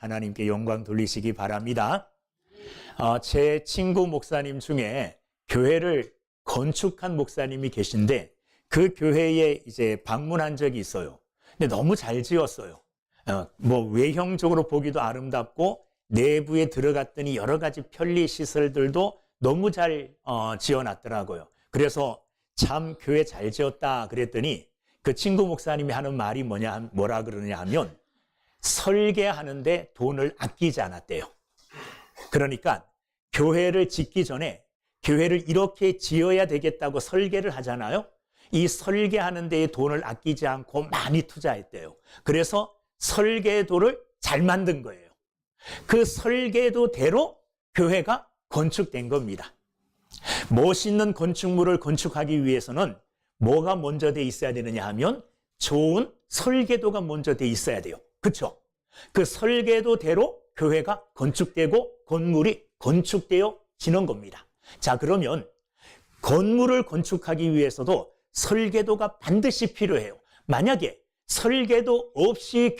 하나님께 영광 돌리시기 바랍니다. 제 친구 목사님 중에 교회를 건축한 목사님이 계신데 그 교회에 이제 방문한 적이 있어요. 근데 너무 잘 지었어요. 외형적으로 보기도 아름답고 내부에 들어갔더니 여러 가지 편리 시설들도 너무 잘 지어놨더라고요. 그래서 참 교회 잘 지었다 그랬더니 그 친구 목사님이 하는 말이 뭐라 그러냐 하면 설계하는데 돈을 아끼지 않았대요. 그러니까 교회를 짓기 전에 교회를 이렇게 지어야 되겠다고 설계를 하잖아요. 이 설계하는 데에 돈을 아끼지 않고 많이 투자했대요. 그래서 설계도를 잘 만든 거예요. 그 설계도대로 교회가 건축된 겁니다. 멋있는 건축물을 건축하기 위해서는 뭐가 먼저 돼 있어야 되느냐 하면 좋은 설계도가 먼저 돼 있어야 돼요. 그렇죠? 그 설계도대로 교회가 건축되고 건물이 건축되어지는 겁니다. 자, 그러면 건물을 건축하기 위해서도 설계도가 반드시 필요해요. 만약에 설계도 없이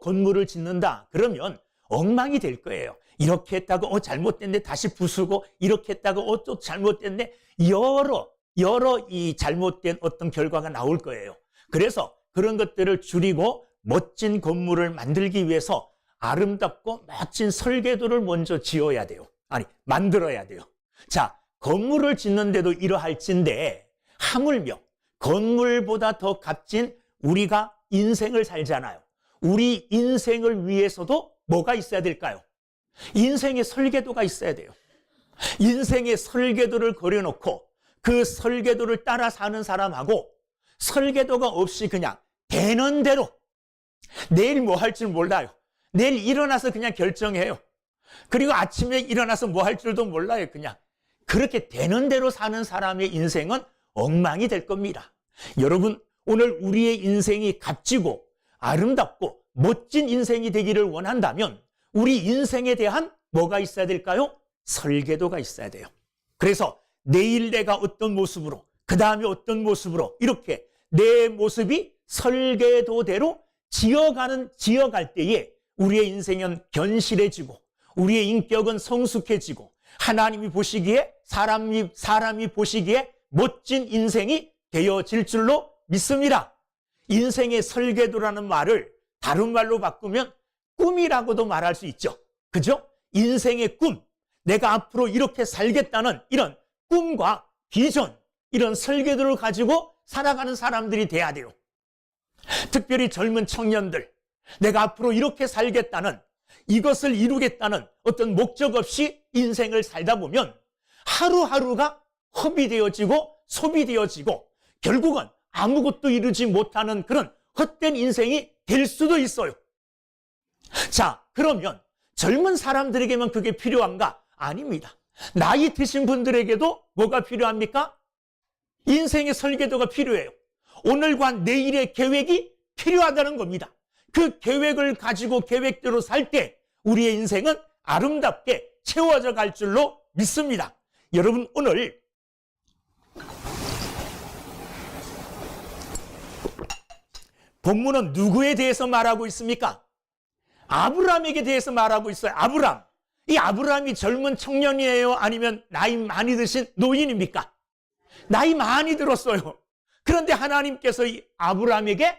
건물을 짓는다 그러면 엉망이 될 거예요. 이렇게 했다고 잘못됐네 다시 부수고 이렇게 했다고 또 잘못됐네 여러 이 잘못된 어떤 결과가 나올 거예요. 그래서 그런 것들을 줄이고 멋진 건물을 만들기 위해서 아름답고 멋진 설계도를 먼저 지어야 돼요. 만들어야 돼요. 자, 건물을 짓는데도 이러할진데 하물며 건물보다 더 값진 우리가 인생을 살잖아요. 우리 인생을 위해서도 뭐가 있어야 될까요? 인생의 설계도가 있어야 돼요. 인생의 설계도를 그려놓고 그 설계도를 따라 사는 사람하고 설계도가 없이 그냥 되는 대로 내일 뭐 할 줄 몰라요. 내일 일어나서 그냥 결정해요. 그리고 아침에 일어나서 뭐 할 줄도 몰라요. 그냥 그렇게 되는 대로 사는 사람의 인생은 엉망이 될 겁니다. 여러분, 오늘 우리의 인생이 값지고 아름답고 멋진 인생이 되기를 원한다면 우리 인생에 대한 뭐가 있어야 될까요? 설계도가 있어야 돼요. 그래서 내일 내가 어떤 모습으로, 그 다음에 어떤 모습으로 이렇게 내 모습이 설계도대로 지어갈 때에 우리의 인생은 견실해지고 우리의 인격은 성숙해지고 하나님이 보시기에 사람이 보시기에 멋진 인생이 되어질 줄로 믿습니다. 인생의 설계도라는 말을 다른 말로 바꾸면 꿈이라고도 말할 수 있죠. 그죠? 인생의 꿈, 내가 앞으로 이렇게 살겠다는 이런 꿈과 비전, 이런 설계도를 가지고 살아가는 사람들이 돼야 돼요. 특별히 젊은 청년들, 내가 앞으로 이렇게 살겠다는, 이것을 이루겠다는 어떤 목적 없이 인생을 살다 보면 하루하루가 허비되어지고 소비되어지고 결국은 아무것도 이루지 못하는 그런 헛된 인생이 될 수도 있어요. 자, 그러면 젊은 사람들에게만 그게 필요한가? 아닙니다. 나이 드신 분들에게도 뭐가 필요합니까? 인생의 설계도가 필요해요. 오늘과 내일의 계획이 필요하다는 겁니다. 그 계획을 가지고 계획대로 살 때 우리의 인생은 아름답게 채워져 갈 줄로 믿습니다. 여러분, 오늘 본문은 누구에 대해서 말하고 있습니까? 아브라함에게 대해서 말하고 있어요. 아브라함. 이 아브라함이 젊은 청년이에요? 아니면 나이 많이 드신 노인입니까? 나이 많이 들었어요. 그런데 하나님께서 이 아브라함에게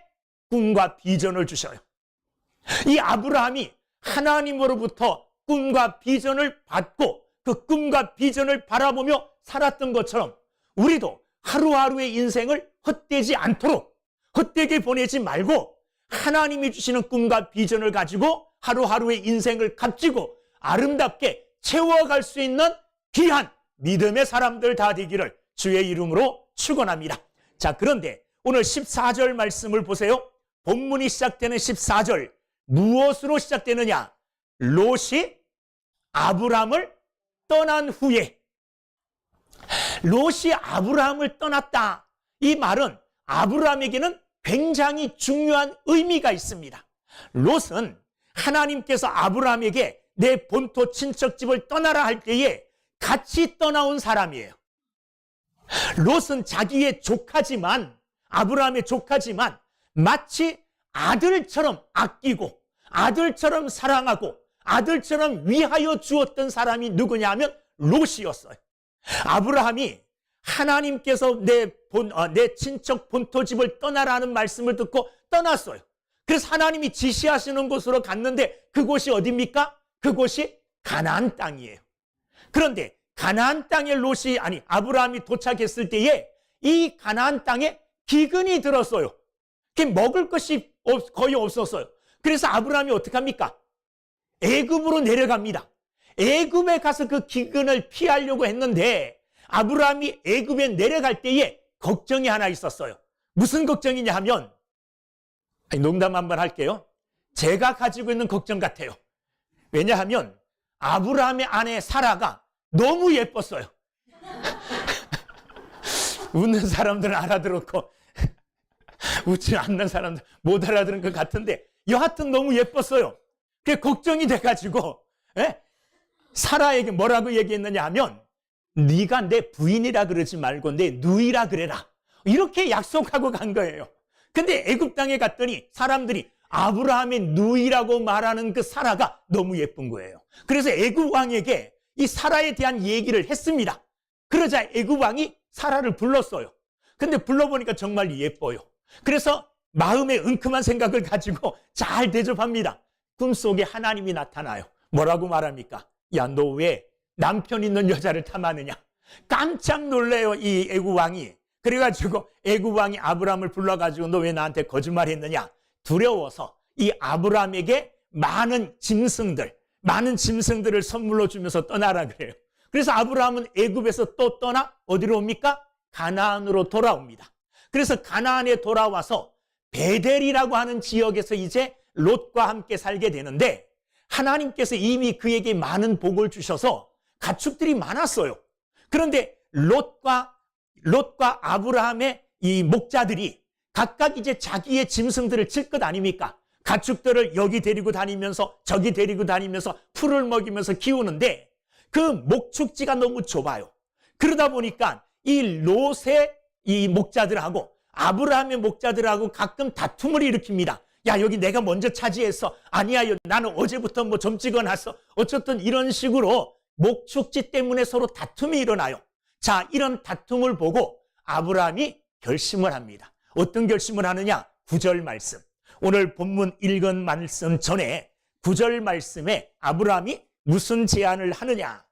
꿈과 비전을 주셔요. 이 아브라함이 하나님으로부터 꿈과 비전을 받고 그 꿈과 비전을 바라보며 살았던 것처럼 우리도 하루하루의 인생을 헛되지 않도록, 헛되게 보내지 말고 하나님이 주시는 꿈과 비전을 가지고 하루하루의 인생을 값지고 아름답게 채워갈 수 있는 귀한 믿음의 사람들 다 되기를 주의 이름으로 축원합니다. 자, 그런데 오늘 14절 말씀을 보세요. 본문이 시작되는 14절, 무엇으로 시작되느냐? 롯이 아브라함을 떠난 후에. 롯이 아브라함을 떠났다. 이 말은 아브라함에게는 굉장히 중요한 의미가 있습니다. 롯은 하나님께서 아브라함에게 내 본토 친척집을 떠나라 할 때에 같이 떠나온 사람이에요. 롯은 자기의 조카지만, 아브라함의 조카지만 마치 아들처럼 아끼고 아들처럼 사랑하고 아들처럼 위하여 주었던 사람이 누구냐 하면 롯이었어요. 아브라함이 하나님께서 내 친척 본토집을 떠나라는 말씀을 듣고 떠났어요. 그래서 하나님이 지시하시는 곳으로 갔는데 그곳이 어디입니까? 그곳이 가나안 땅이에요. 그런데 가나안 땅에 아브라함이 도착했을 때에 이 가나안 땅에 기근이 들었어요. 먹을 것이 거의 없었어요. 그래서 아브라함이 어떻게 합니까? 애굽으로 내려갑니다. 애굽에 가서 그 기근을 피하려고 했는데 아브라함이 애굽에 내려갈 때에 걱정이 하나 있었어요. 무슨 걱정이냐 하면, 농담 한번 할게요. 제가 가지고 있는 걱정 같아요. 왜냐하면 아브라함의 아내 사라가 너무 예뻤어요. 웃는 사람들은 알아들었고 웃지 않는 사람들 못 알아들은 것 같은데 여하튼 너무 예뻤어요. 그게 걱정이 돼가지고 사라에게 뭐라고 얘기했느냐 하면, 네가 내 부인이라 그러지 말고 내 누이라 그래라, 이렇게 약속하고 간 거예요. 근데 애굽 땅에 갔더니 사람들이 아브라함의 누이라고 말하는 그 사라가 너무 예쁜 거예요. 그래서 애굽 왕에게 이 사라에 대한 얘기를 했습니다. 그러자 애굽 왕이 사라를 불렀어요. 근데 불러보니까 정말 예뻐요. 그래서 마음에 은큼한 생각을 가지고 잘 대접합니다. 꿈속에 하나님이 나타나요. 뭐라고 말합니까? 야, 너 왜 남편 있는 여자를 탐하느냐? 깜짝 놀래요, 이 애굽 왕이. 그래가지고 애굽 왕이 아브라함을 불러가지고 너 왜 나한테 거짓말했느냐? 두려워서 이 아브라함에게 많은 짐승들을 선물로 주면서 떠나라 그래요. 그래서 아브라함은 애굽에서 또 떠나 어디로 옵니까? 가나안으로 돌아옵니다. 그래서 가나안에 돌아와서 베델이라고 하는 지역에서 이제 롯과 함께 살게 되는데, 하나님께서 이미 그에게 많은 복을 주셔서 가축들이 많았어요. 그런데 롯과 아브라함의 이 목자들이 각각 이제 자기의 짐승들을 칠 것 아닙니까? 가축들을 여기 데리고 다니면서 저기 데리고 다니면서 풀을 먹이면서 키우는데 그 목축지가 너무 좁아요. 그러다 보니까 이 롯의 이 목자들하고 아브라함의 목자들하고 가끔 다툼을 일으킵니다. 야, 여기 내가 먼저 차지했어. 아니야, 나는 어제부터 뭐 좀 찍어놨어. 어쨌든 이런 식으로 목축지 때문에 서로 다툼이 일어나요. 자, 이런 다툼을 보고 아브라함이 결심을 합니다. 어떤 결심을 하느냐? 9절 말씀. 오늘 본문 읽은 말씀 전에 9절 말씀에 아브라함이 무슨 제안을 하느냐?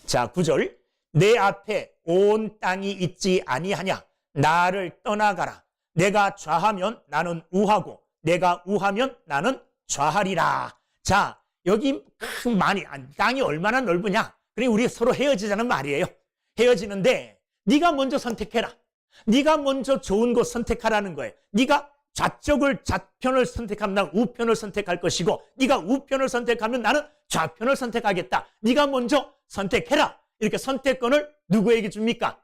자, 9절. 내 앞에 온 땅이 있지 아니하냐? 나를 떠나가라. 내가 좌하면 나는 우하고 내가 우하면 나는 좌하리라. 자, 여기 땅이 얼마나 넓으냐? 그래, 우리 서로 헤어지자는 말이에요. 헤어지는데 네가 먼저 선택해라. 네가 먼저 좋은 곳 선택하라는 거예요. 네가 좌편을 선택하면 나는 우편을 선택할 것이고, 네가 우편을 선택하면 나는 좌편을 선택하겠다. 네가 먼저 선택해라. 이렇게 선택권을 누구에게 줍니까?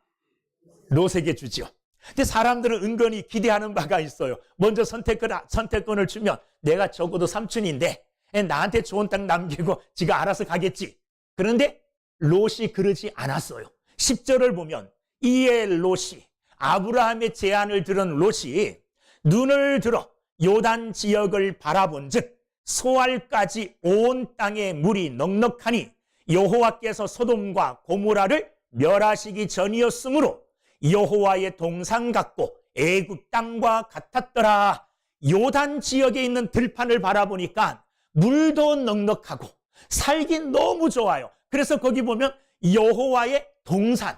롯에게 주지요. 근데 사람들은 은근히 기대하는 바가 있어요. 먼저 선택권을 주면 내가 적어도 삼촌인데 나한테 좋은 땅 남기고 지가 알아서 가겠지. 그런데 롯이 그러지 않았어요. 10절을 보면 이에 롯이, 아브라함의 제안을 들은 롯이 눈을 들어 요단 지역을 바라본즉 소알까지 온 땅에 물이 넉넉하니 여호와께서 소돔과 고모라를 멸하시기 전이었으므로 여호와의 동산 같고 애굽 땅과 같았더라. 요단 지역에 있는 들판을 바라보니까 물도 넉넉하고 살긴 너무 좋아요. 그래서 거기 보면 여호와의 동산,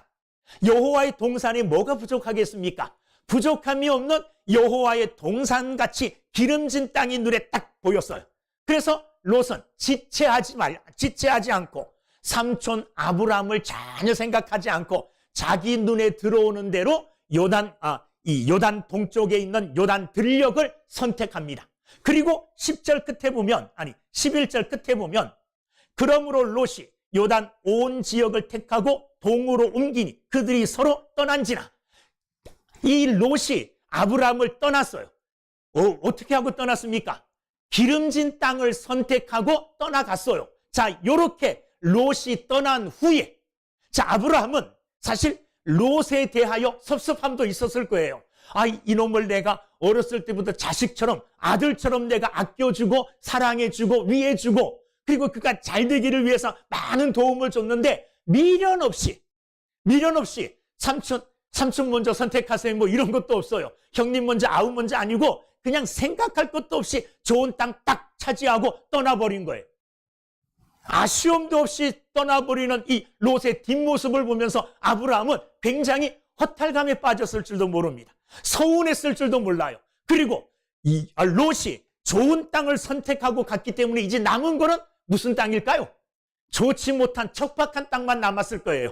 여호와의 동산에 뭐가 부족하겠습니까? 부족함이 없는 여호와의 동산같이 기름진 땅이 눈에 딱 보였어요. 그래서 롯은 지체하지 않고 삼촌 아브라함을 전혀 생각하지 않고 자기 눈에 들어오는 대로 이 요단 동쪽에 있는 요단 들녘을 선택합니다. 그리고 11절 끝에 보면 그러므로 롯이 요단 온 지역을 택하고 동으로 옮기니 그들이 서로 떠난지라. 이 롯이 아브라함을 떠났어요. 어떻게 하고 떠났습니까? 기름진 땅을 선택하고 떠나갔어요. 자, 요렇게 롯이 떠난 후에, 자, 아브라함은 사실 롯에 대하여 섭섭함도 있었을 거예요. 아, 이놈을 내가 어렸을 때부터 자식처럼, 아들처럼 내가 아껴주고 사랑해주고 위해주고, 그리고 그가 잘 되기를 위해서 많은 도움을 줬는데 미련 없이 삼촌 먼저 선택하세요 뭐 이런 것도 없어요. 형님 먼저 아우 먼저 아니고 그냥 생각할 것도 없이 좋은 땅 딱 차지하고 떠나버린 거예요. 아쉬움도 없이 떠나버리는 이 롯의 뒷모습을 보면서 아브라함은 굉장히 허탈감에 빠졌을 줄도 모릅니다. 서운했을 줄도 몰라요. 그리고 이 롯이 좋은 땅을 선택하고 갔기 때문에 이제 남은 거는 무슨 땅일까요? 좋지 못한 척박한 땅만 남았을 거예요.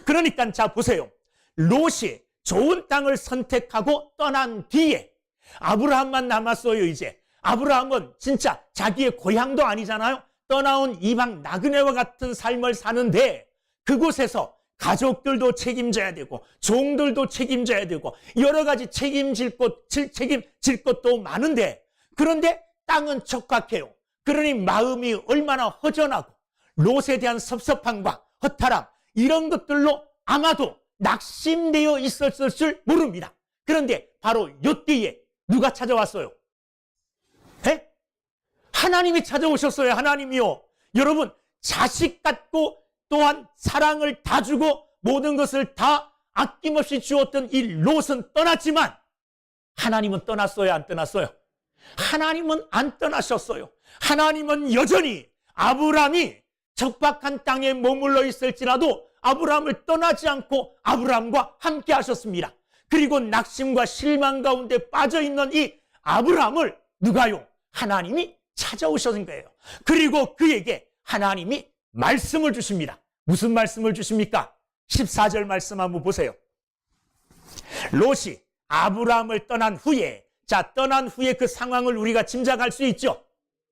그러니까 자 보세요. 롯이 좋은 땅을 선택하고 떠난 뒤에 아브라함만 남았어요. 이제 아브라함은 진짜 자기의 고향도 아니잖아요. 떠나온 이방 나그네와 같은 삶을 사는데 그곳에서 가족들도 책임져야 되고 종들도 책임져야 되고 여러 가지 책임질 것도 많은데 그런데 땅은 척박해요. 그러니 마음이 얼마나 허전하고 롯에 대한 섭섭함과 허탈함 이런 것들로 아마도 낙심되어 있었을 줄 모릅니다. 그런데 바로 이때에 누가 찾아왔어요? 에? 하나님이 찾아오셨어요. 하나님이요. 여러분 자식 같고 또한 사랑을 다 주고 모든 것을 다 아낌없이 주었던 이 롯은 떠났지만 하나님은 떠났어요? 안 떠났어요? 하나님은 안 떠나셨어요. 하나님은 여전히 아브라함이 적박한 땅에 머물러 있을지라도 아브라함을 떠나지 않고 아브라함과 함께 하셨습니다. 그리고 낙심과 실망 가운데 빠져있는 이 아브라함을 누가요? 하나님이 찾아오신 거예요. 그리고 그에게 하나님이 말씀을 주십니다. 무슨 말씀을 주십니까? 14절 말씀 한번 보세요. 롯이 아브라함을 떠난 후에 떠난 후에 그 상황을 우리가 짐작할 수 있죠.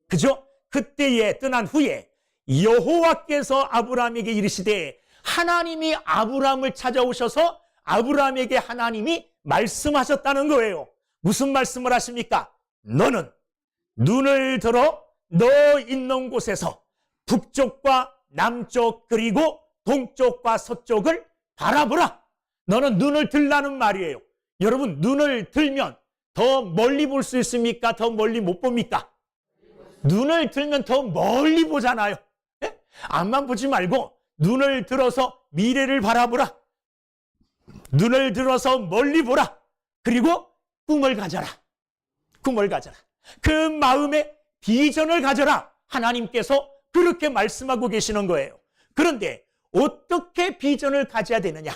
그죠? 그때에 떠난 후에 여호와께서 아브라함에게 이르시되 하나님이 아브라함을 찾아오셔서 아브라함에게 하나님이 말씀하셨다는 거예요. 무슨 말씀을 하십니까? 너는 눈을 들어 너 있는 곳에서 북쪽과 남쪽 그리고 동쪽과 서쪽을 바라보라. 너는 눈을 들라는 말이에요. 여러분 눈을 들면 더 멀리 볼 수 있습니까? 더 멀리 못 봅니까? 눈을 들면 더 멀리 보잖아요. 예? 앞만 보지 말고 눈을 들어서 미래를 바라보라. 눈을 들어서 멀리 보라. 그리고 꿈을 가져라. 꿈을 가져라. 그 마음에 비전을 가져라. 하나님께서 그렇게 말씀하고 계시는 거예요. 그런데 어떻게 비전을 가져야 되느냐?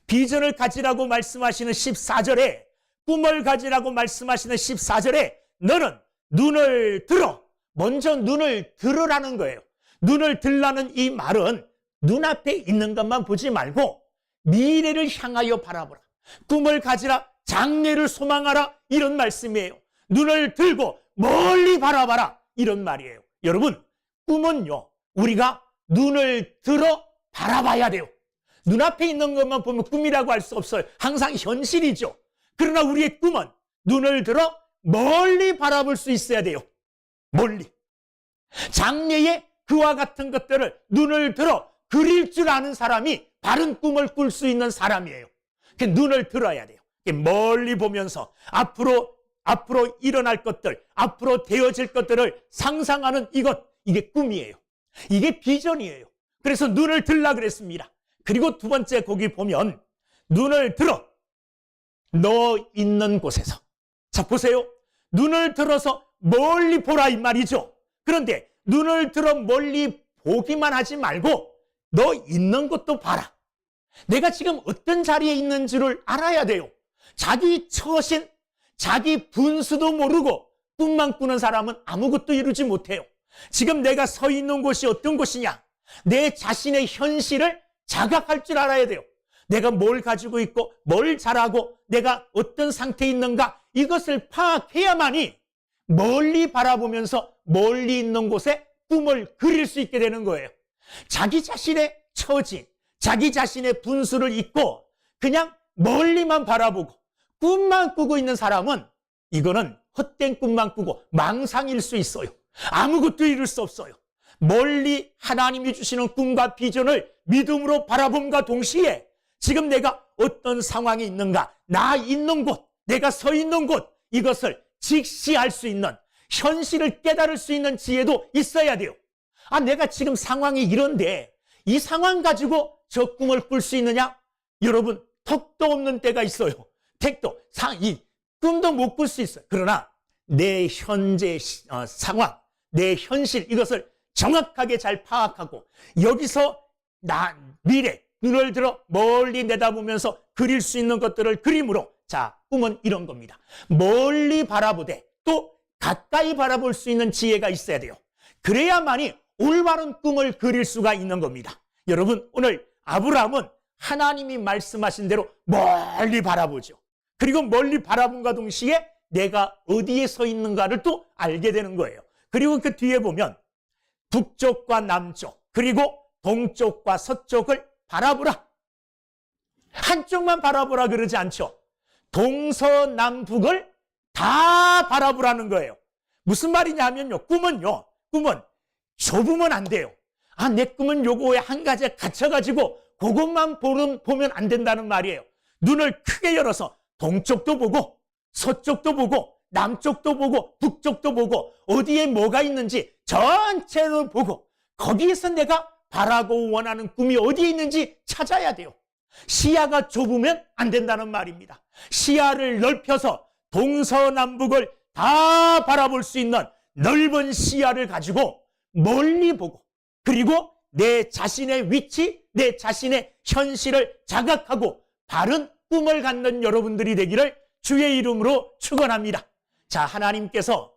비전을 가지라고 말씀하시는 14절에 꿈을 가지라고 말씀하시는 14절에 너는 눈을 들어. 먼저 눈을 들으라는 거예요. 눈을 들라는 이 말은 눈앞에 있는 것만 보지 말고 미래를 향하여 바라보라. 꿈을 가지라. 장래를 소망하라. 이런 말씀이에요. 눈을 들고 멀리 바라봐라. 이런 말이에요. 여러분 꿈은요 우리가 눈을 들어 바라봐야 돼요. 눈앞에 있는 것만 보면 꿈이라고 할 수 없어요. 항상 현실이죠. 그러나 우리의 꿈은 눈을 들어 멀리 바라볼 수 있어야 돼요. 멀리. 장래에 그와 같은 것들을 눈을 들어 그릴 줄 아는 사람이 바른 꿈을 꿀 수 있는 사람이에요. 눈을 들어야 돼요. 멀리 보면서 앞으로 일어날 것들, 앞으로 되어질 것들을 상상하는 이게 꿈이에요. 이게 비전이에요. 그래서 눈을 들라 그랬습니다. 그리고 두 번째 거기 보면 눈을 들어 너 있는 곳에서. 자 보세요. 눈을 들어서 멀리 보라 이 말이죠. 그런데 눈을 들어 멀리 보기만 하지 말고 너 있는 곳도 봐라. 내가 지금 어떤 자리에 있는지를 알아야 돼요. 자기 처신, 자기 분수도 모르고 꿈만 꾸는 사람은 아무것도 이루지 못해요. 지금 내가 서 있는 곳이 어떤 곳이냐? 내 자신의 현실을 자각할 줄 알아야 돼요. 내가 뭘 가지고 있고 뭘 잘하고 내가 어떤 상태에 있는가 이것을 파악해야만이 멀리 바라보면서 멀리 있는 곳에 꿈을 그릴 수 있게 되는 거예요. 자기 자신의 처지, 자기 자신의 분수를 잊고 그냥 멀리만 바라보고 꿈만 꾸고 있는 사람은 이거는 헛된 꿈만 꾸고 망상일 수 있어요. 아무것도 이룰 수 없어요. 멀리 하나님이 주시는 꿈과 비전을 믿음으로 바라봄과 동시에 지금 내가 어떤 상황에 있는가, 나 있는 곳, 내가 서 있는 곳 이것을 직시할 수 있는 현실을 깨달을 수 있는 지혜도 있어야 돼요. 내가 지금 상황이 이런데 이 상황 가지고 저 꿈을 꿀 수 있느냐? 여러분, 턱도 없는 때가 있어요. 이 꿈도 못 꿀 수 있어요. 그러나 내 현재 상황, 내 현실, 이것을 정확하게 잘 파악하고 여기서 미래, 눈을 들어 멀리 내다보면서 그릴 수 있는 것들을 그림으로, 자, 꿈은 이런 겁니다. 멀리 바라보되 또 가까이 바라볼 수 있는 지혜가 있어야 돼요. 그래야만이 올바른 꿈을 그릴 수가 있는 겁니다. 여러분, 오늘 아브라함은 하나님이 말씀하신 대로 멀리 바라보죠. 그리고 멀리 바라본과 동시에 내가 어디에 서 있는가를 또 알게 되는 거예요. 그리고 그 뒤에 보면 북쪽과 남쪽 그리고 동쪽과 서쪽을 바라보라. 한쪽만 바라보라 그러지 않죠. 동서남북을 다 바라보라는 거예요. 무슨 말이냐면요, 꿈은 좁으면 안 돼요. 내 꿈은 요거에 한 가지에 갇혀가지고 그것만 보면 안 된다는 말이에요. 눈을 크게 열어서 동쪽도 보고 서쪽도 보고 남쪽도 보고 북쪽도 보고 어디에 뭐가 있는지 전체를 보고 거기에서 내가 바라고 원하는 꿈이 어디에 있는지 찾아야 돼요. 시야가 좁으면 안 된다는 말입니다. 시야를 넓혀서 동서남북을 다 바라볼 수 있는 넓은 시야를 가지고 멀리 보고, 그리고 내 자신의 위치, 내 자신의 현실을 자각하고 바른 꿈을 갖는 여러분들이 되기를 주의 이름으로 축원합니다. 자, 하나님께서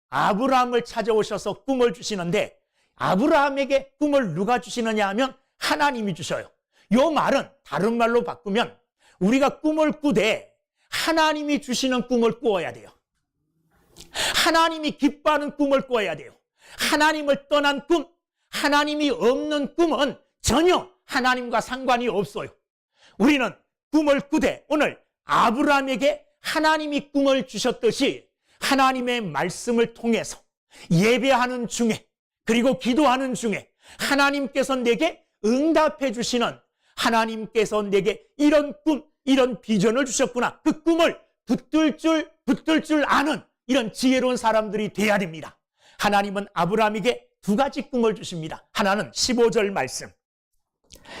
아브라함을 찾아오셔서 꿈을 주시는데 아브라함에게 꿈을 누가 주시느냐 하면 하나님이 주셔요. 이 말은 다른 말로 바꾸면 우리가 꿈을 꾸되 하나님이 주시는 꿈을 꾸어야 돼요. 하나님이 기뻐하는 꿈을 꾸어야 돼요. 하나님을 떠난 꿈, 하나님이 없는 꿈은 전혀 하나님과 상관이 없어요. 우리는 꿈을 꾸되 오늘 아브라함에게 하나님이 꿈을 주셨듯이 하나님의 말씀을 통해서 예배하는 중에 그리고 기도하는 중에 하나님께서 내게 응답해 주시는, 하나님께서 내게 이런 꿈, 이런 비전을 주셨구나, 그 꿈을 붙들 줄 아는 이런 지혜로운 사람들이 돼야 됩니다. 하나님은 아브라함에게 두 가지 꿈을 주십니다. 하나는 15절 말씀.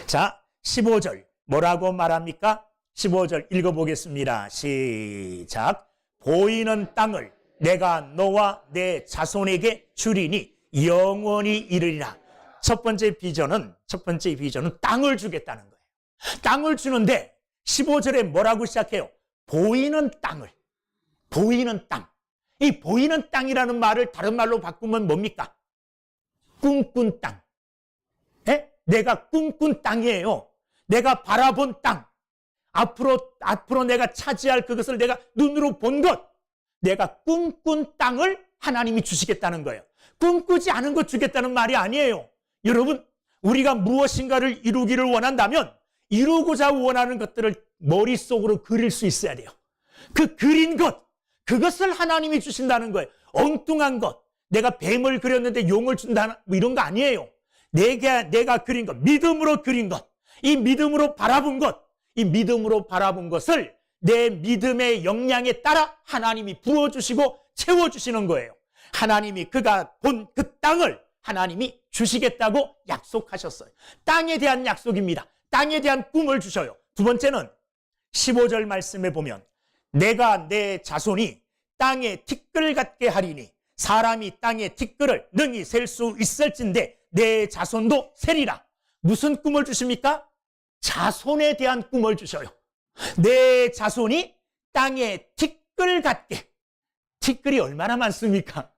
자, 15절 뭐라고 말합니까? 15절 읽어보겠습니다. 시작. 보이는 땅을 내가 너와 내 자손에게 주리니 영원히 이르리라. 첫 번째 비전은 땅을 주겠다는 거예요. 땅을 주는데 15절에 뭐라고 시작해요? 보이는 땅을. 보이는 땅. 이 보이는 땅이라는 말을 다른 말로 바꾸면 뭡니까? 꿈꾼 땅. 내가 꿈꾼 땅이에요. 내가 바라본 땅. 앞으로 내가 차지할 그것을 내가 눈으로 본 것. 내가 꿈꾼 땅을 하나님이 주시겠다는 거예요. 꿈꾸지 않은 것 주겠다는 말이 아니에요. 여러분, 우리가 무엇인가를 이루기를 원한다면 이루고자 원하는 것들을 머릿속으로 그릴 수 있어야 돼요. 그 그린 것, 그것을 하나님이 주신다는 거예요. 엉뚱한 것, 내가 뱀을 그렸는데 용을 준다, 뭐 이런 거 아니에요. 내가 그린 것, 믿음으로 그린 것, 이 믿음으로 바라본 것, 이 믿음으로 바라본 것을 내 믿음의 역량에 따라 하나님이 부어주시고 채워주시는 거예요. 하나님이 그가 본 그 땅을 하나님이 주시겠다고 약속하셨어요. 땅에 대한 약속입니다. 땅에 대한 꿈을 주셔요. 두 번째는 15절 말씀에 보면 내가 내 자손이 땅에 티끌 같게 하리니 사람이 땅에 티끌을 능히 셀 수 있을진데 내 자손도 세리라. 무슨 꿈을 주십니까? 자손에 대한 꿈을 주셔요. 내 자손이 땅에 티끌 같게. 티끌이 얼마나 많습니까?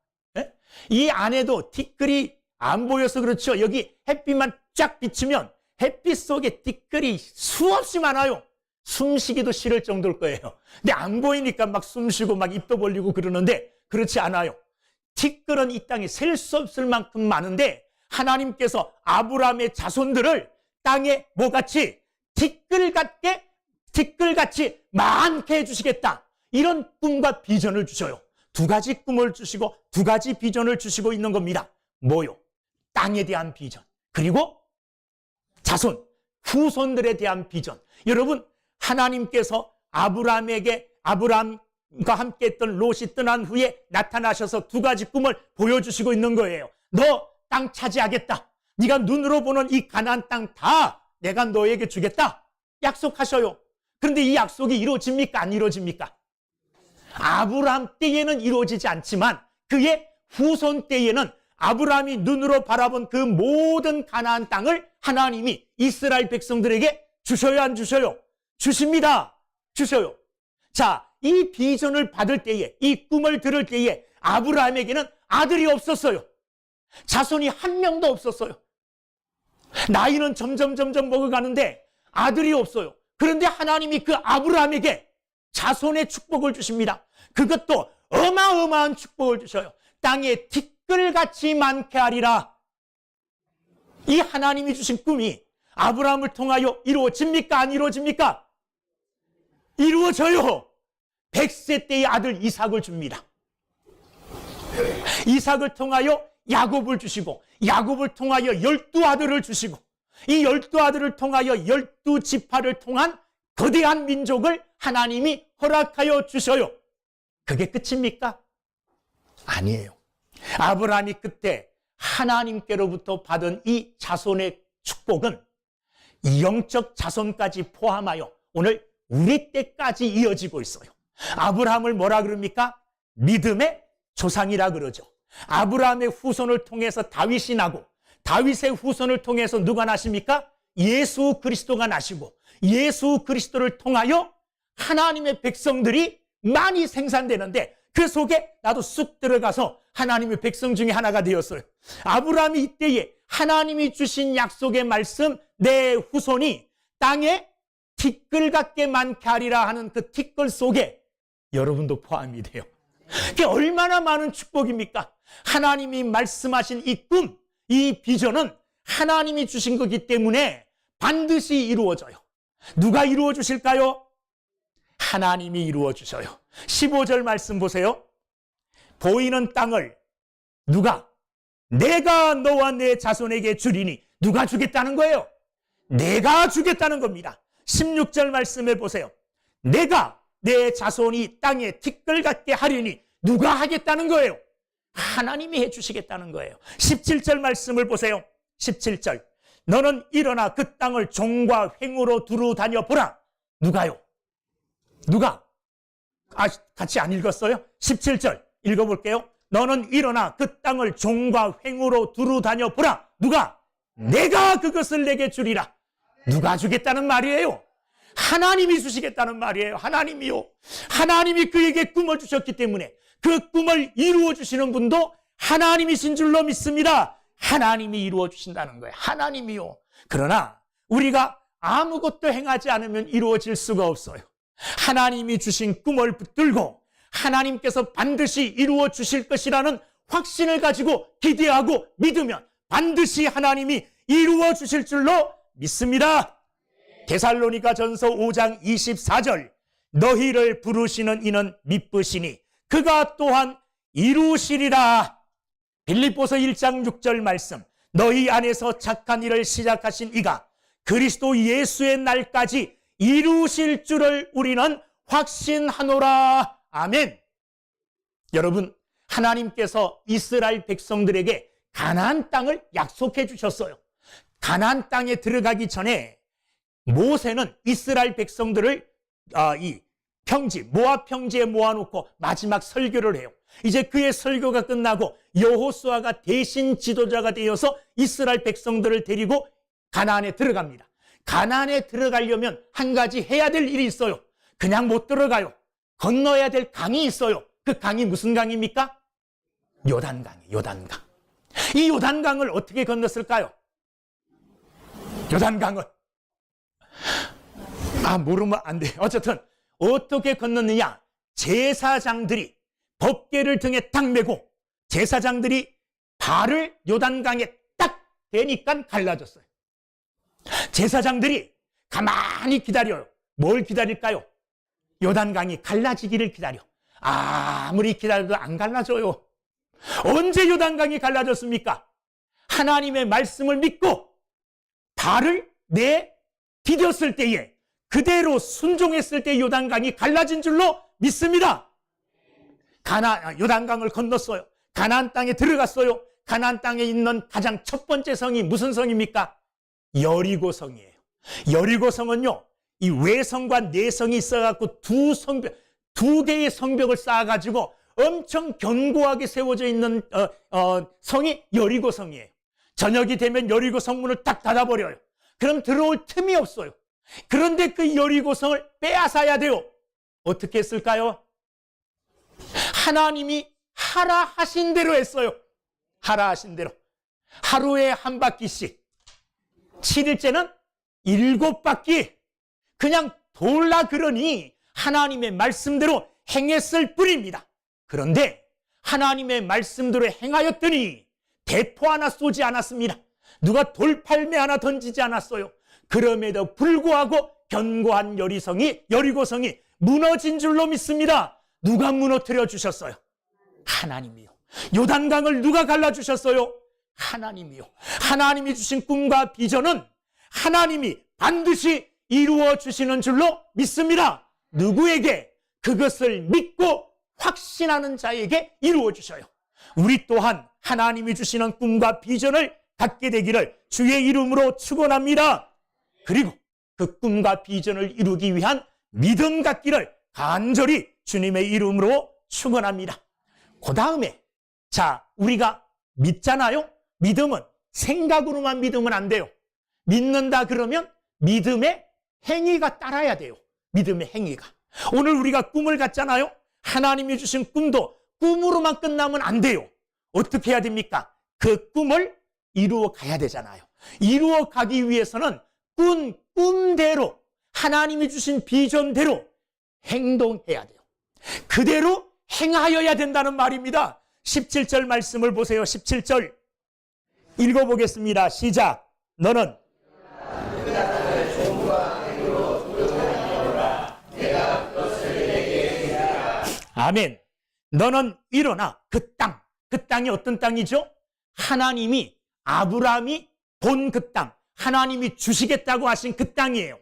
이 안에도 티끌이 안 보여서 그렇죠. 여기 햇빛만 쫙 비추면 햇빛 속에 티끌이 수없이 많아요. 숨쉬기도 싫을 정도일 거예요. 근데 안 보이니까 막 숨쉬고 막 입도 벌리고 그러는데 그렇지 않아요. 티끌은 이 땅에 셀 수 없을 만큼 많은데 하나님께서 아브라함의 자손들을 땅에 뭐같이 티끌같이 많게 해주시겠다. 이런 꿈과 비전을 주셔요. 두 가지 꿈을 주시고 두 가지 비전을 주시고 있는 겁니다. 뭐요? 땅에 대한 비전, 그리고 자손, 후손들에 대한 비전. 여러분, 하나님께서 아브라함과 함께 했던 롯이 떠난 후에 나타나셔서 두 가지 꿈을 보여주시고 있는 거예요. 너 땅 차지하겠다. 네가 눈으로 보는 이 가나안 땅 다 내가 너에게 주겠다. 약속하셔요. 그런데 이 약속이 이루어집니까? 안 이루어집니까? 아브라함 때에는 이루어지지 않지만 그의 후손 때에는 아브라함이 눈으로 바라본 그 모든 가나안 땅을 하나님이 이스라엘 백성들에게 주셔요, 안 주셔요? 주십니다. 주셔요. 자, 이 비전을 받을 때에, 이 꿈을 들을 때에 아브라함에게는 아들이 없었어요. 자손이 한 명도 없었어요. 나이는 점점 먹어가는데 아들이 없어요. 그런데 하나님이 그 아브라함에게 자손의 축복을 주십니다. 그것도 어마어마한 축복을 주셔요. 땅에 티끌같이 많게 하리라. 이 하나님이 주신 꿈이 아브라함을 통하여 이루어집니까? 안 이루어집니까? 이루어져요. 100세 때의 아들 이삭을 줍니다. 이삭을 통하여 야곱을 주시고, 야곱을 통하여 12아들을 주시고, 이 12아들을 통하여 12지파를 통한 거대한 민족을 하나님이 허락하여 주셔요. 그게 끝입니까? 아니에요. 아브라함이 그때 하나님께로부터 받은 이 자손의 축복은 영적 자손까지 포함하여 오늘 우리 때까지 이어지고 있어요. 아브라함을 뭐라 그럽니까? 믿음의 조상이라 그러죠. 아브라함의 후손을 통해서 다윗이 나고, 다윗의 후손을 통해서 누가 나십니까? 예수 그리스도가 나시고, 예수 그리스도를 통하여 하나님의 백성들이 많이 생산되는데 그 속에 나도 쑥 들어가서 하나님의 백성 중에 하나가 되었어요. 아브라함이 이때에 하나님이 주신 약속의 말씀, 내 후손이 땅에 티끌 같게 많게 하리라 하는 그 티끌 속에 여러분도 포함이 돼요. 그게 얼마나 많은 축복입니까? 하나님이 말씀하신 이 꿈, 이 비전은 하나님이 주신 거기 때문에 반드시 이루어져요. 누가 이루어 주실까요? 하나님이 이루어 주셔요. 15절 말씀 보세요. 보이는 땅을 누가? 내가 너와 내 자손에게 주리니. 누가 주겠다는 거예요? 내가 주겠다는 겁니다. 16절 말씀해 보세요. 내가 내 자손이 땅에 티끌 같게 하리니. 누가 하겠다는 거예요? 하나님이 해주시겠다는 거예요. 17절 말씀을 보세요. 17절. 너는 일어나 그 땅을 종과 횡으로 두루 다녀보라. 누가요? 누가? 같이 안 읽었어요? 17절 읽어볼게요. 너는 일어나 그 땅을 종과 횡으로 두루 다녀보라. 누가? 내가 그것을 내게 주리라. 누가 주겠다는 말이에요? 하나님이 주시겠다는 말이에요. 하나님이요. 하나님이 그에게 꿈을 주셨기 때문에 그 꿈을 이루어 주시는 분도 하나님이신 줄로 믿습니다. 하나님이 이루어 주신다는 거예요. 하나님이요. 그러나 우리가 아무것도 행하지 않으면 이루어질 수가 없어요. 하나님이 주신 꿈을 붙들고 하나님께서 반드시 이루어 주실 것이라는 확신을 가지고 기대하고 믿으면 반드시 하나님이 이루어 주실 줄로 믿습니다. 데살로니가 전서 5장 24절. 너희를 부르시는 이는 미쁘시니 그가 또한 이루시리라. 빌립보서 1장 6절 말씀. 너희 안에서 착한 일을 시작하신 이가 그리스도 예수의 날까지 이루실 줄을 우리는 확신하노라. 아멘. 여러분, 하나님께서 이스라엘 백성들에게 가나안 땅을 약속해 주셨어요. 가나안 땅에 들어가기 전에 모세는 이스라엘 백성들을 이 평지, 모압 평지에 모아놓고 마지막 설교를 해요. 이제 그의 설교가 끝나고 여호수아가 대신 지도자가 되어서 이스라엘 백성들을 데리고 가나안에 들어갑니다. 가나안에 들어가려면 한 가지 해야 될 일이 있어요. 그냥 못 들어가요. 건너야 될 강이 있어요. 그 강이 무슨 강입니까? 요단강이에요. 요단강. 이 요단강을 어떻게 건넜을까요? 요단강을 모르면 안 돼요. 어쨌든 어떻게 건넜느냐? 제사장들이 법궤를 등에 딱 메고 제사장들이 발을 요단강에 딱 대니까 갈라졌어요. 제사장들이 가만히 기다려요. 뭘 기다릴까요? 요단강이 갈라지기를 기다려. 아무리 기다려도 안 갈라져요. 언제 요단강이 갈라졌습니까? 하나님의 말씀을 믿고 발을 디뎠을 때에, 그대로 순종했을 때 요단강이 갈라진 줄로 믿습니다. 요단강을 건넜어요. 가나안 땅에 들어갔어요. 가나안 땅에 있는 가장 첫 번째 성이 무슨 성입니까? 여리고 성이에요. 여리고 성은요, 이 외성과 내성이 있어갖고 두 개의 성벽을 쌓아가지고 엄청 견고하게 세워져 있는 성이 여리고 성이에요. 저녁이 되면 여리고 성문을 딱 닫아버려요. 그럼 들어올 틈이 없어요. 그런데 그 여리고 성을 빼앗아야 돼요. 어떻게 했을까요? 하나님이 하라 하신 대로 했어요. 하라 하신 대로. 하루에 한 바퀴씩, 7일째는 7바퀴 그냥 돌라 그러니 하나님의 말씀대로 행했을 뿐입니다. 그런데 하나님의 말씀대로 행하였더니 대포 하나 쏘지 않았습니다. 누가 돌팔매 하나 던지지 않았어요. 그럼에도 불구하고 견고한 여리고성이 무너진 줄로 믿습니다. 누가 무너뜨려 주셨어요? 하나님이요. 요단강을 누가 갈라주셨어요? 하나님이요. 하나님이 주신 꿈과 비전은 하나님이 반드시 이루어 주시는 줄로 믿습니다. 누구에게? 그것을 믿고 확신하는 자에게 이루어 주셔요. 우리 또한 하나님이 주시는 꿈과 비전을 갖게 되기를 주의 이름으로 축원합니다. 그리고 그 꿈과 비전을 이루기 위한 믿음 갖기를 간절히 주님의 이름으로 축원합니다. 그 다음에 우리가 믿잖아요. 믿음은 생각으로만 믿으면 안 돼요. 믿는다 그러면 믿음의 행위가 따라야 돼요. 믿음의 행위가. 오늘 우리가 꿈을 갖잖아요. 하나님이 주신 꿈도 꿈으로만 끝나면 안 돼요. 어떻게 해야 됩니까? 그 꿈을 이루어 가야 되잖아요. 이루어 가기 위해서는 꿈대로 하나님이 주신 비전대로 행동해야 돼요. 그대로 행하여야 된다는 말입니다. 17절 말씀을 보세요. 17절 읽어보겠습니다. 시작. 너는 아멘. 너는 일어나 그 땅이 어떤 땅이죠? 하나님이 아브라함이 본 그 땅, 하나님이 주시겠다고 하신 그 땅이에요.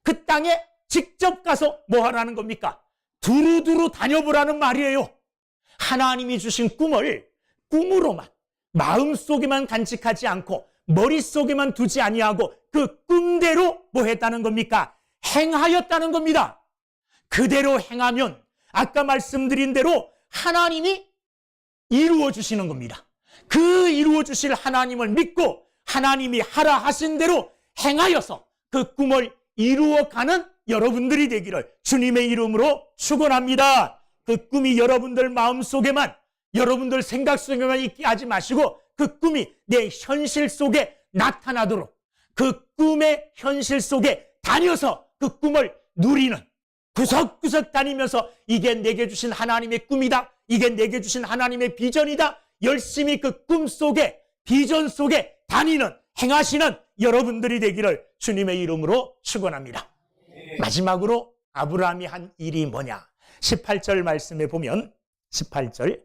그 땅에 직접 가서 뭐 하라는 겁니까? 두루두루 다녀보라는 말이에요. 하나님이 주신 꿈을 꿈으로만, 마음속에만 간직하지 않고 머릿속에만 두지 아니하고 그 꿈대로 뭐 했다는 겁니까? 행하였다는 겁니다. 그대로 행하면 아까 말씀드린 대로 하나님이 이루어 주시는 겁니다. 그 이루어 주실 하나님을 믿고 하나님이 하라 하신 대로 행하여서 그 꿈을 이루어가는 여러분들이 되기를 주님의 이름으로 축원합니다. 그 꿈이 여러분들 마음속에만, 여러분들 생각 속에만 있게 하지 마시고 그 꿈이 내 현실 속에 나타나도록, 그 꿈의 현실 속에 다녀서 그 꿈을 누리는, 구석구석 다니면서 이게 내게 주신 하나님의 꿈이다, 이게 내게 주신 하나님의 비전이다, 열심히 그 꿈 속에, 비전 속에 다니는, 행하시는 여러분들이 되기를 주님의 이름으로 축원합니다. 마지막으로 아브라함이 한 일이 뭐냐? 18절 말씀에 보면 18절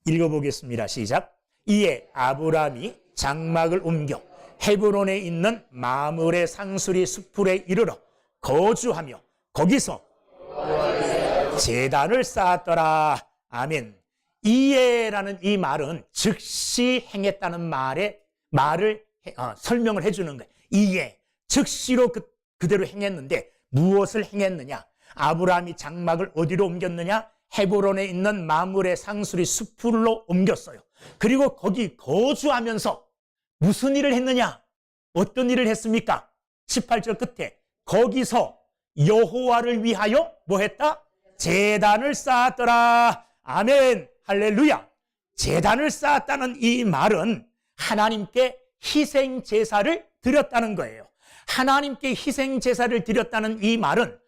읽어보겠습니다. 시작. 이에 아브라함이 장막을 옮겨 헤브론에 있는 마므레 상수리 숲풀에 이르러 거주하며 거기서 제단을 쌓았더라. 아멘. 이에라는 이 말은 즉시 행했다는 말을 설명을 해주는 거예요. 이에 즉시로 그대로 행했는데 무엇을 행했느냐? 아브라함이 장막을 어디로 옮겼느냐? 헤브론에 있는 마므레 상수리 숲풀로 옮겼어요. 그리고 거기 거주하면서 무슨 일을 했느냐? 어떤 일을 했습니까? 18절 끝에 거기서 여호와를 위하여 뭐 했다? 제단을 쌓았더라. 아멘. 할렐루야. 제단을 쌓았다는 이 말은 하나님께 희생 제사를 드렸다는 거예요. 하나님께 희생 제사를 드렸다는 이 말은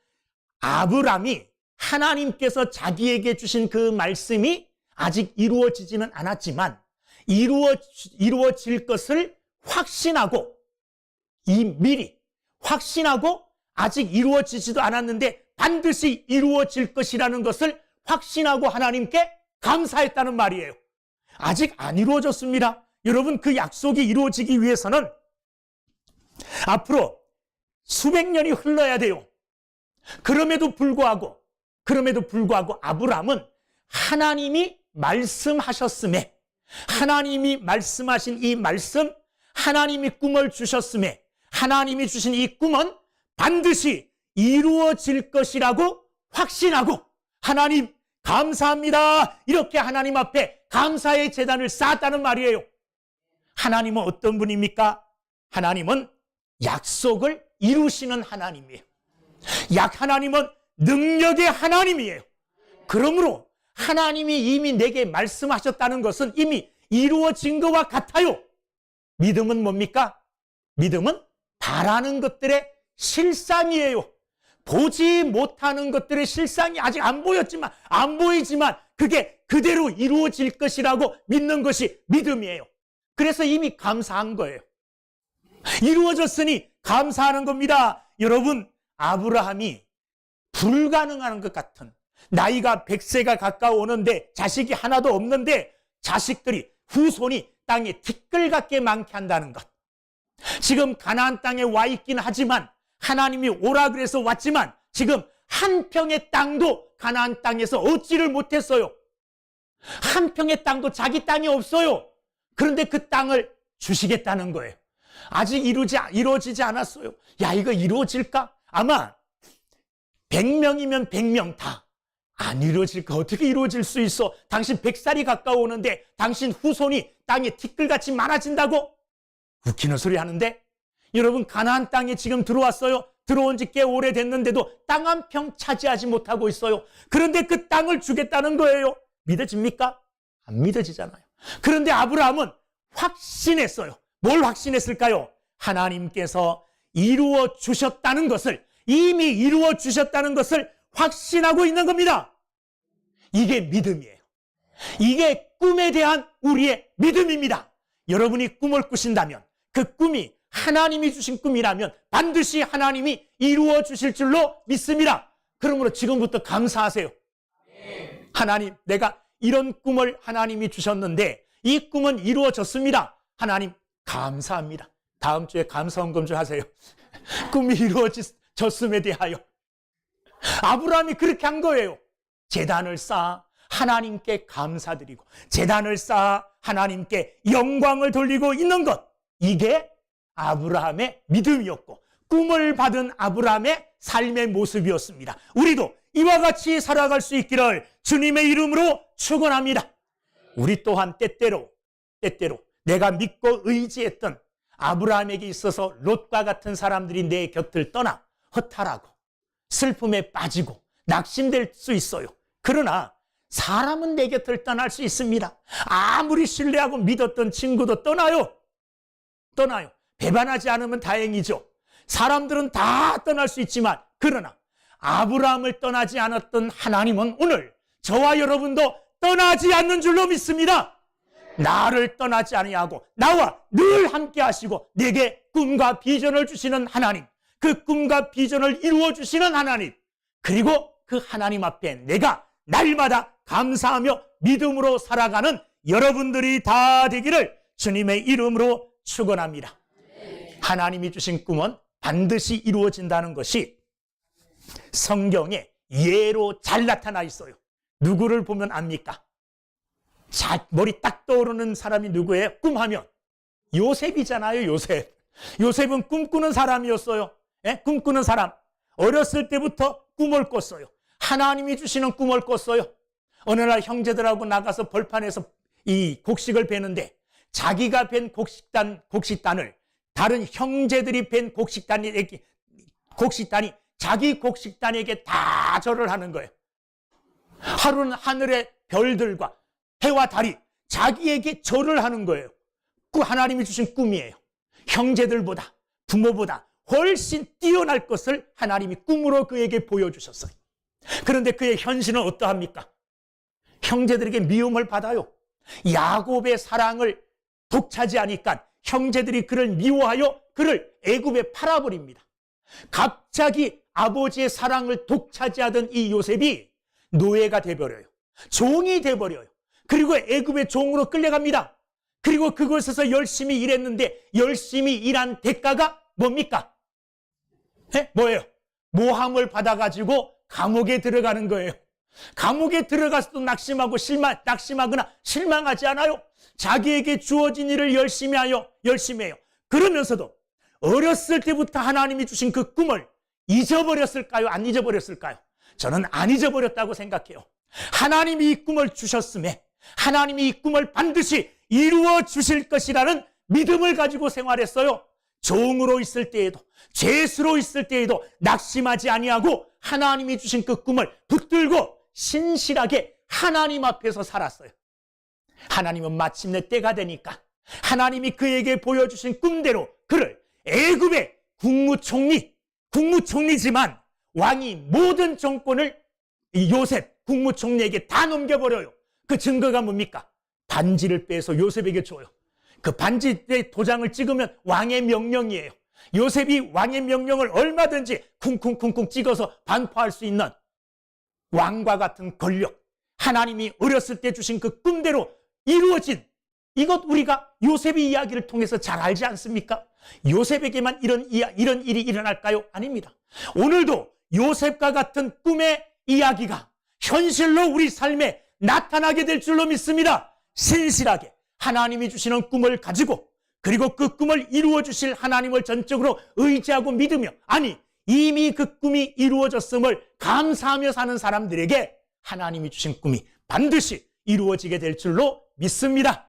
아브라함이 하나님께서 자기에게 주신 그 말씀이 아직 이루어지지는 않았지만 이루어질 것을 확신하고, 미리 확신하고 아직 이루어지지도 않았는데 반드시 이루어질 것이라는 것을 확신하고 하나님께 감사했다는 말이에요. 아직 안 이루어졌습니다. 여러분, 그 약속이 이루어지기 위해서는 앞으로 수백 년이 흘러야 돼요. 그럼에도 불구하고 아브라함은 하나님이 말씀하셨음에, 하나님이 말씀하신 이 말씀, 하나님이 꿈을 주셨음에 하나님이 주신 이 꿈은 반드시 이루어질 것이라고 확신하고, 하나님 감사합니다, 이렇게 하나님 앞에 감사의 제단을 쌓았다는 말이에요. 하나님은 어떤 분입니까? 하나님은 약속을 이루시는 하나님이에요. 하나님은 능력의 하나님이에요. 그러므로 하나님이 이미 내게 말씀하셨다는 것은 이미 이루어진 것과 같아요. 믿음은 뭡니까? 믿음은 바라는 것들의 실상이에요. 보지 못하는 것들의 실상이 아직 안 보이지만 그게 그대로 이루어질 것이라고 믿는 것이 믿음이에요. 그래서 이미 감사한 거예요. 이루어졌으니 감사하는 겁니다. 여러분, 아브라함이 불가능한 것 같은, 나이가 100세가 가까워오는데 자식이 하나도 없는데 자식들이, 후손이 땅에 티끌같게 많게 한다는 것. 지금 가나안 땅에 와 있긴 하지만, 하나님이 오라 그래서 왔지만 지금 한 평의 땅도 가나안 땅에서 얻지를 못했어요. 한 평의 땅도 자기 땅이 없어요. 그런데 그 땅을 주시겠다는 거예요. 아직 이루어지지 않았어요. 야, 이거 이루어질까? 아마 100명이면 100명 다 안 이루어질까? 어떻게 이루어질 수 있어? 당신 100살이 가까워오는데 당신 후손이 땅에 티끌같이 많아진다고? 웃기는 소리 하는데, 여러분, 가나안 땅에 지금 들어왔어요. 들어온 지 꽤 오래됐는데도 땅 한 평 차지하지 못하고 있어요. 그런데 그 땅을 주겠다는 거예요. 믿어집니까? 안 믿어지잖아요. 그런데 아브라함은 확신했어요. 뭘 확신했을까요? 하나님께서 이루어 주셨다는 것을, 이미 이루어 주셨다는 것을 확신하고 있는 겁니다. 이게 믿음이에요. 이게 꿈에 대한 우리의 믿음입니다. 여러분이 꿈을 꾸신다면 그 꿈이 하나님이 주신 꿈이라면 반드시 하나님이 이루어 주실 줄로 믿습니다. 그러므로 지금부터 감사하세요. 하나님, 내가 이런 꿈을 하나님이 주셨는데 이 꿈은 이루어졌습니다. 하나님 감사합니다. 다음 주에 감사헌금 좀 하세요. 꿈이 이루어졌음에 대하여. 아브라함이 그렇게 한 거예요. 제단을 쌓아 하나님께 감사드리고, 제단을 쌓아 하나님께 영광을 돌리고 있는 것, 이게 아브라함의 믿음이었고 꿈을 받은 아브라함의 삶의 모습이었습니다. 우리도 이와 같이 살아갈 수 있기를 주님의 이름으로 축원합니다. 우리 또한 때때로 내가 믿고 의지했던 아브라함에게 있어서 롯과 같은 사람들이 내 곁을 떠나 허탈하고 슬픔에 빠지고 낙심될 수 있어요. 그러나 사람은 내 곁을 떠날 수 있습니다. 아무리 신뢰하고 믿었던 친구도 떠나요. 배반하지 않으면 다행이죠. 사람들은 다 떠날 수 있지만, 그러나 아브라함을 떠나지 않았던 하나님은 오늘 저와 여러분도 떠나지 않는 줄로 믿습니다. 나를 떠나지 아니하고 나와 늘 함께 하시고 내게 꿈과 비전을 주시는 하나님, 그 꿈과 비전을 이루어 주시는 하나님, 그리고 그 하나님 앞에 내가 날마다 감사하며 믿음으로 살아가는 여러분들이 다 되기를 주님의 이름으로 축원합니다. 하나님이 주신 꿈은 반드시 이루어진다는 것이 성경에 예로 잘 나타나 있어요. 누구를 보면 압니까? 머리 딱 떠오르는 사람이 누구예요? 꿈하면 요셉이잖아요. 요셉은 꿈꾸는 사람이었어요. 꿈꾸는 사람. 어렸을 때부터 꿈을 꿨어요. 하나님이 주시는 꿈을 꿨어요. 어느 날 형제들하고 나가서 벌판에서 이 곡식을 베는데 자기가 벤 곡식단을 다른 형제들이 벤 곡식단이 자기 곡식단에게 다 절을 하는 거예요. 하루는 하늘의 별들과 해와 달이 자기에게 절을 하는 거예요. 하나님이 주신 꿈이에요. 형제들보다, 부모보다 훨씬 뛰어날 것을 하나님이 꿈으로 그에게 보여주셨어요. 그런데 그의 현실은 어떠합니까? 형제들에게 미움을 받아요. 야곱의 사랑을 독차지하니까 형제들이 그를 미워하여 그를 애굽에 팔아버립니다. 갑자기 아버지의 사랑을 독차지하던 이 요셉이 노예가 돼버려요. 종이 돼버려요. 그리고 애굽의 종으로 끌려갑니다. 그리고 그곳에서 열심히 일했는데 열심히 일한 대가가 뭡니까? 뭐예요? 모함을 받아가지고 감옥에 들어가는 거예요. 감옥에 들어가서도 낙심하거나 실망하지 않아요. 자기에게 주어진 일을 열심히 해요. 그러면서도 어렸을 때부터 하나님이 주신 그 꿈을 잊어버렸을까요? 안 잊어버렸을까요? 저는 안 잊어버렸다고 생각해요. 하나님이 이 꿈을 주셨음에 하나님이 이 꿈을 반드시 이루어 주실 것이라는 믿음을 가지고 생활했어요. 종으로 있을 때에도 죄수로 있을 때에도 낙심하지 아니하고 하나님이 주신 그 꿈을 붙들고 신실하게 하나님 앞에서 살았어요. 하나님은 마침내 때가 되니까 하나님이 그에게 보여주신 꿈대로 그를 애굽의 국무총리지만 왕이 모든 정권을 요셉 국무총리에게 다 넘겨버려요. 그 증거가 뭡니까? 반지를 빼서 요셉에게 줘요. 그 반지에 도장을 찍으면 왕의 명령이에요. 요셉이 왕의 명령을 얼마든지 쿵쿵쿵쿵 찍어서 반포할 수 있는 왕과 같은 권력, 하나님이 어렸을 때 주신 그 꿈대로 이루어진 이것 우리가 요셉의 이야기를 통해서 잘 알지 않습니까? 요셉에게만 이런 일이 일어날까요? 아닙니다. 오늘도 요셉과 같은 꿈의 이야기가 현실로 우리 삶에 나타나게 될 줄로 믿습니다. 신실하게 하나님이 주시는 꿈을 가지고 그리고 그 꿈을 이루어 주실 하나님을 전적으로 의지하고 믿으며 이미 그 꿈이 이루어졌음을 감사하며 사는 사람들에게 하나님이 주신 꿈이 반드시 이루어지게 될 줄로 믿습니다.